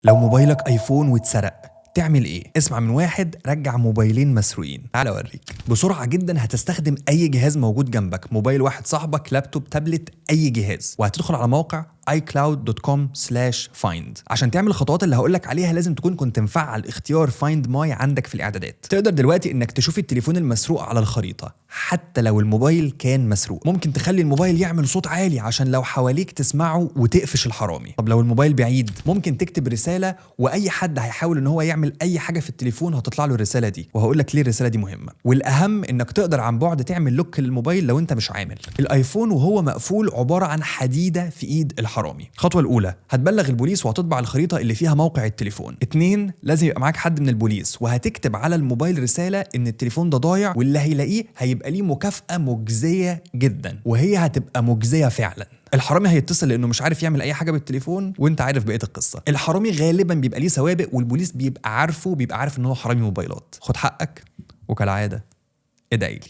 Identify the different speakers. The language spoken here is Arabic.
Speaker 1: لو موبايلك ايفون واتسرق تعمل ايه؟ اسمع من واحد رجع موبايلين مسروقين. تعال اوريك. بسرعه جدا هتستخدم اي جهاز موجود جنبك، موبايل واحد صاحبك، لابتوب، تابلت، اي جهاز، وهتدخل على موقع iCloud.com/find. عشان تعمل الخطوات اللي هقولك عليها لازم تكون كنت مفعل اختيار Find My عندك في الاعدادات. تقدر دلوقتي انك تشوف التليفون المسروق على الخريطه حتى لو الموبايل كان مسروق. ممكن تخلي الموبايل يعمل صوت عالي عشان لو حواليك تسمعه وتقفش الحرامي. طب لو الموبايل بعيد ممكن تكتب رساله، واي حد هيحاول ان هو يعمل اي حاجه في التليفون هتطلع له الرساله دي، وهقولك ليه الرساله دي مهمه. والاهم انك تقدر عن بعد تعمل لوك للموبايل لو انت مش عامل. الايفون وهو مقفول عباره عن حديده في ايد الحرامي. الخطوه الاولى هتبلغ البوليس وهتطبع الخريطه اللي فيها موقع التليفون. 2 لازم يبقى معاك حد من البوليس وهتكتب على الموبايل رساله ان التليفون ده ضايع، واللي هيلاقيه هيبقى ليه مكافاه مجزيه جدا، وهي هتبقى مجزيه فعلا. الحرامي هيتصل لانه مش عارف يعمل اي حاجه بالتليفون، وانت عارف بقيه القصه. الحرامي غالبا بيبقى ليه سوابق والبوليس بيبقى عارف ان هو حرامي موبايلات. خد حقك، وكالعاده ادعي لي.